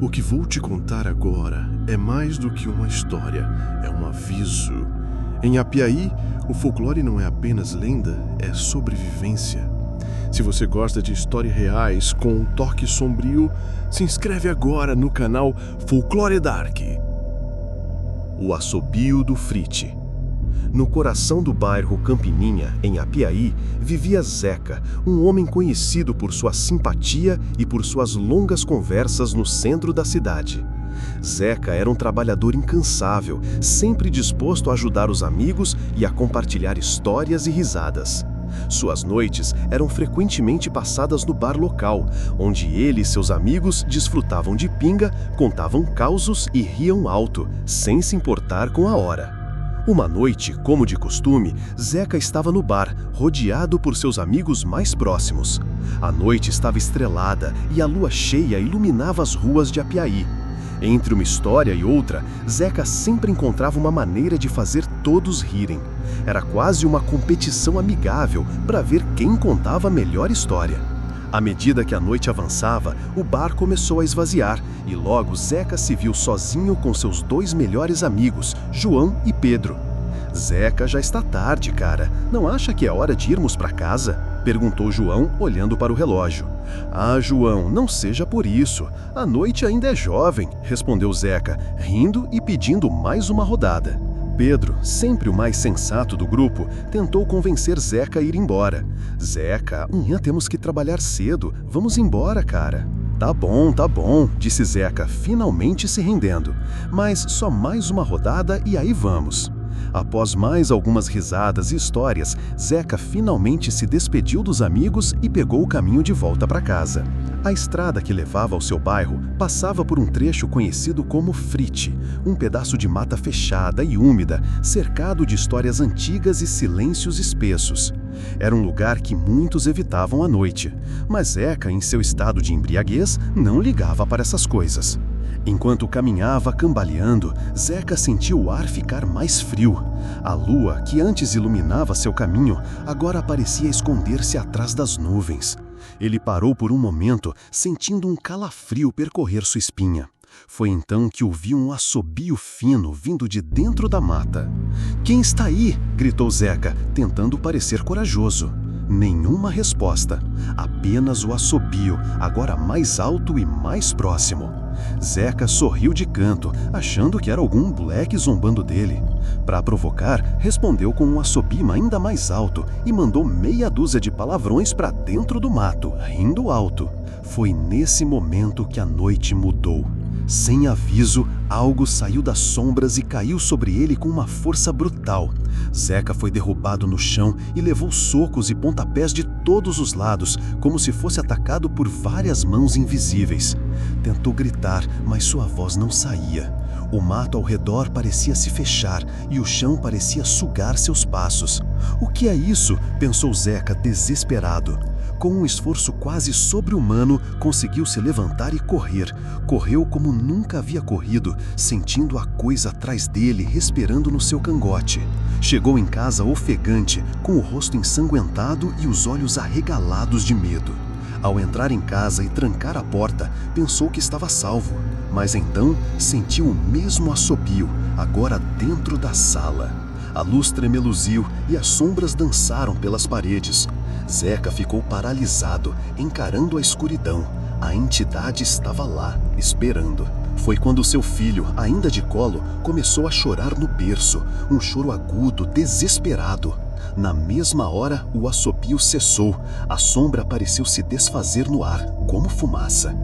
O que vou te contar agora é mais do que uma história, é um aviso. Em Apiaí, o folclore não é apenas lenda, é sobrevivência. Se você gosta de histórias reais com um toque sombrio, se inscreve agora no canal Folclore Dark. O assobio do Frite. No coração do bairro Campininha, em Apiaí, vivia Zeca, um homem conhecido por sua simpatia e por suas longas conversas no centro da cidade. Zeca era um trabalhador incansável, sempre disposto a ajudar os amigos e a compartilhar histórias e risadas. Suas noites eram frequentemente passadas no bar local, onde ele e seus amigos desfrutavam de pinga, contavam causos e riam alto, sem se importar com a hora. Uma noite, como de costume, Zeca estava no bar, rodeado por seus amigos mais próximos. A noite estava estrelada e a lua cheia iluminava as ruas de Apiaí. Entre uma história e outra, Zeca sempre encontrava uma maneira de fazer todos rirem. Era quase uma competição amigável para ver quem contava a melhor história. À medida que a noite avançava, o bar começou a esvaziar e logo Zeca se viu sozinho com seus dois melhores amigos, João e Pedro. "Zeca, já está tarde, cara. Não acha que é hora de irmos para casa?" perguntou João, olhando para o relógio. "Ah, João, não seja por isso. A noite ainda é jovem", respondeu Zeca, rindo e pedindo mais uma rodada. Pedro, sempre o mais sensato do grupo, tentou convencer Zeca a ir embora. "Zeca, amanhã temos que trabalhar cedo. Vamos embora, cara." Tá bom, disse Zeca, finalmente se rendendo. "Mas só mais uma rodada e aí vamos." Após mais algumas risadas e histórias, Zeca finalmente se despediu dos amigos e pegou o caminho de volta para casa. A estrada que levava ao seu bairro passava por um trecho conhecido como Frite, um pedaço de mata fechada e úmida, cercado de histórias antigas e silêncios espessos. Era um lugar que muitos evitavam à noite, mas Zeca, em seu estado de embriaguez, não ligava para essas coisas. Enquanto caminhava cambaleando, Zeca sentiu o ar ficar mais frio. A lua, que antes iluminava seu caminho, agora parecia esconder-se atrás das nuvens. Ele parou por um momento, sentindo um calafrio percorrer sua espinha. Foi então que ouviu um assobio fino vindo de dentro da mata. "Quem está aí?" gritou Zeca, tentando parecer corajoso. Nenhuma resposta, apenas o assobio, agora mais alto e mais próximo. Zeca sorriu de canto, achando que era algum moleque zombando dele. Para provocar, respondeu com um assobio ainda mais alto e mandou meia dúzia de palavrões para dentro do mato, rindo alto. Foi nesse momento que a noite mudou. Sem aviso, algo saiu das sombras e caiu sobre ele com uma força brutal. Zeca foi derrubado no chão e levou socos e pontapés de todos os lados, como se fosse atacado por várias mãos invisíveis. Tentou gritar, mas sua voz não saía. O mato ao redor parecia se fechar e o chão parecia sugar seus passos. "O que é isso?" pensou Zeca, desesperado. Com um esforço quase sobre-humano, conseguiu se levantar e correr. Correu como nunca havia corrido, sentindo a coisa atrás dele respirando no seu cangote. Chegou em casa ofegante, com o rosto ensanguentado e os olhos arregalados de medo. Ao entrar em casa e trancar a porta, pensou que estava salvo. Mas então sentiu o mesmo assobio, agora dentro da sala. A luz tremeluziu e as sombras dançaram pelas paredes. Zeca ficou paralisado, encarando a escuridão. A entidade estava lá, esperando. Foi quando seu filho, ainda de colo, começou a chorar no berço, um choro agudo, desesperado. Na mesma hora, o assobio cessou. A sombra pareceu se desfazer no ar, como fumaça.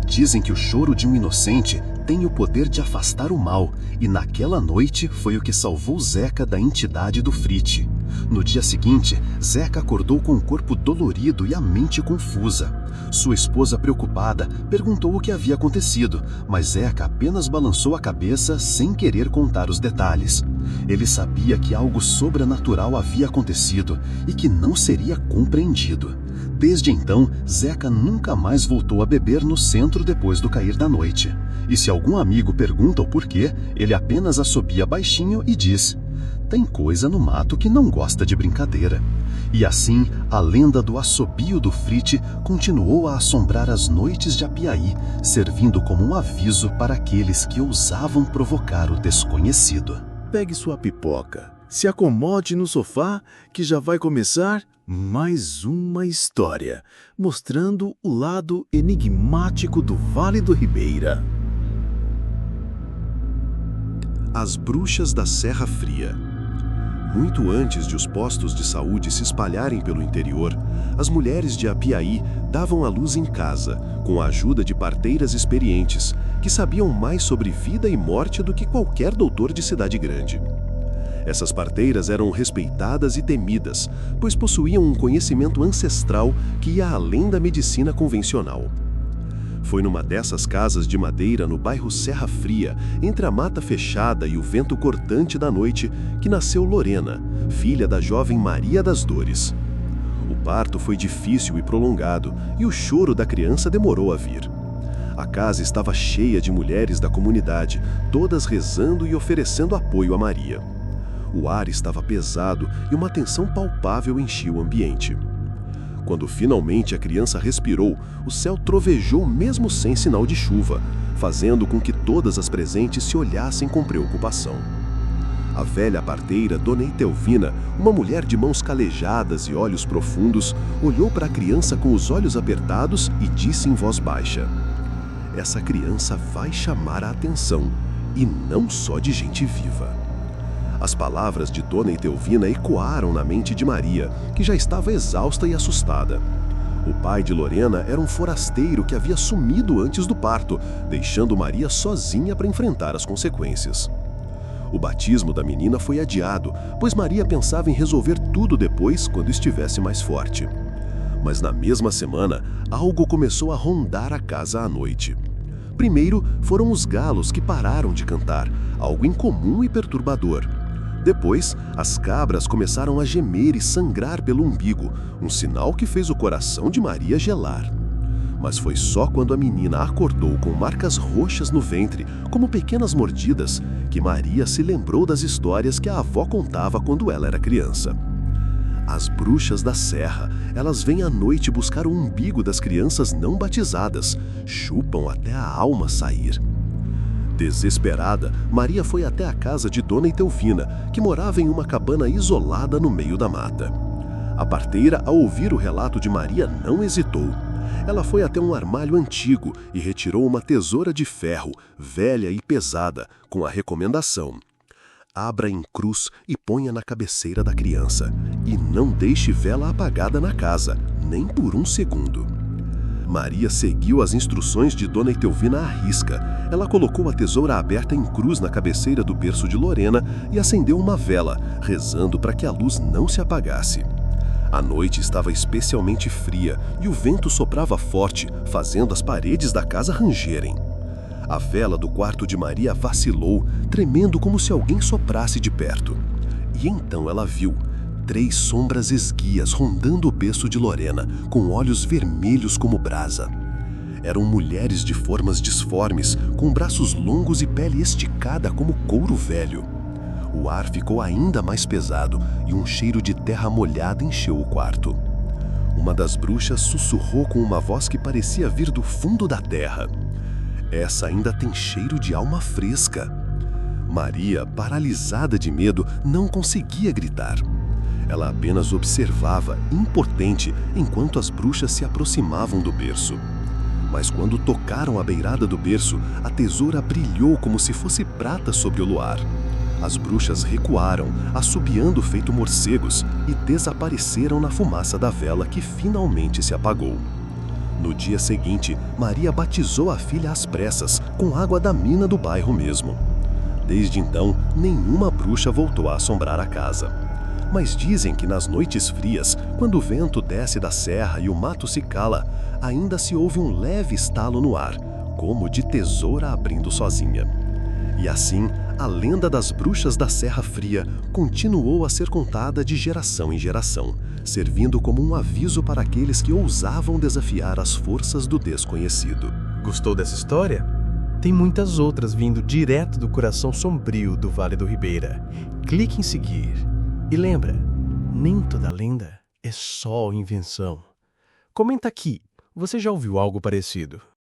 Dizem que o choro de um inocente tem o poder de afastar o mal, e naquela noite foi o que salvou Zeca da entidade do Frite. No dia seguinte, Zeca acordou com o corpo dolorido e a mente confusa. Sua esposa, preocupada, perguntou o que havia acontecido, mas Zeca apenas balançou a cabeça sem querer contar os detalhes. Ele sabia que algo sobrenatural havia acontecido e que não seria compreendido. Desde então, Zeca nunca mais voltou a beber no centro depois do cair da noite. E se algum amigo pergunta o porquê, ele apenas assobia baixinho e diz: Tem coisa no mato que não gosta de brincadeira. E assim, a lenda do assobio do Frite continuou a assombrar as noites de Apiaí, servindo como um aviso para aqueles que ousavam provocar o desconhecido. Pegue sua pipoca, se acomode no sofá, que já vai começar mais uma história, mostrando o lado enigmático do Vale do Ribeira. As Bruxas da Serra Fria. Muito antes de os postos de saúde se espalharem pelo interior, as mulheres de Apiaí davam à luz em casa, com a ajuda de parteiras experientes, que sabiam mais sobre vida e morte do que qualquer doutor de cidade grande. Essas parteiras eram respeitadas e temidas, pois possuíam um conhecimento ancestral que ia além da medicina convencional. Foi numa dessas casas de madeira no bairro Serra Fria, entre a mata fechada e o vento cortante da noite, que nasceu Lorena, filha da jovem Maria das Dores. O parto foi difícil e prolongado, e o choro da criança demorou a vir. A casa estava cheia de mulheres da comunidade, todas rezando e oferecendo apoio a Maria. O ar estava pesado e uma tensão palpável enchia o ambiente. Quando finalmente a criança respirou, o céu trovejou mesmo sem sinal de chuva, fazendo com que todas as presentes se olhassem com preocupação. A velha parteira, Dona Etelvina, uma mulher de mãos calejadas e olhos profundos, olhou para a criança com os olhos apertados e disse em voz baixa: "Essa criança vai chamar a atenção, e não só de gente viva." As palavras de Dona Etelvina ecoaram na mente de Maria, que já estava exausta e assustada. O pai de Lorena era um forasteiro que havia sumido antes do parto, deixando Maria sozinha para enfrentar as consequências. O batismo da menina foi adiado, pois Maria pensava em resolver tudo depois, quando estivesse mais forte. Mas na mesma semana, algo começou a rondar a casa à noite. Primeiro foram os galos que pararam de cantar, algo incomum e perturbador. Depois, as cabras começaram a gemer e sangrar pelo umbigo, um sinal que fez o coração de Maria gelar. Mas foi só quando a menina acordou com marcas roxas no ventre, como pequenas mordidas, que Maria se lembrou das histórias que a avó contava quando ela era criança. As bruxas da serra, elas vêm à noite buscar o umbigo das crianças não batizadas, chupam até a alma sair. Desesperada, Maria foi até a casa de Dona Etelvina, que morava em uma cabana isolada no meio da mata. A parteira, ao ouvir o relato de Maria, não hesitou. Ela foi até um armário antigo e retirou uma tesoura de ferro, velha e pesada, com a recomendação: "Abra em cruz e ponha na cabeceira da criança, e não deixe vela apagada na casa, nem por um segundo." Maria seguiu as instruções de Dona Etelvina à risca. Ela colocou a tesoura aberta em cruz na cabeceira do berço de Lorena e acendeu uma vela, rezando para que a luz não se apagasse. A noite estava especialmente fria e o vento soprava forte, fazendo as paredes da casa rangerem. A vela do quarto de Maria vacilou, tremendo como se alguém soprasse de perto. E então ela viu 3 sombras esguias rondando o berço de Lorena, com olhos vermelhos como brasa. Eram mulheres de formas disformes, com braços longos e pele esticada como couro velho. O ar ficou ainda mais pesado e um cheiro de terra molhada encheu o quarto. Uma das bruxas sussurrou com uma voz que parecia vir do fundo da terra: "Essa ainda tem cheiro de alma fresca." Maria, paralisada de medo, não conseguia gritar. Ela apenas observava, impotente, enquanto as bruxas se aproximavam do berço. Mas quando tocaram a beirada do berço, a tesoura brilhou como se fosse prata sobre o luar. As bruxas recuaram, assobiando feito morcegos, e desapareceram na fumaça da vela que finalmente se apagou. No dia seguinte, Maria batizou a filha às pressas, com água da mina do bairro mesmo. Desde então, nenhuma bruxa voltou a assombrar a casa. Mas dizem que nas noites frias, quando o vento desce da serra e o mato se cala, ainda se ouve um leve estalo no ar, como de tesoura abrindo sozinha. E assim, a lenda das bruxas da Serra Fria continuou a ser contada de geração em geração, servindo como um aviso para aqueles que ousavam desafiar as forças do desconhecido. Gostou dessa história? Tem muitas outras vindo direto do coração sombrio do Vale do Ribeira. Clique em seguir. E lembra, nem toda lenda é só invenção. Comenta aqui, você já ouviu algo parecido?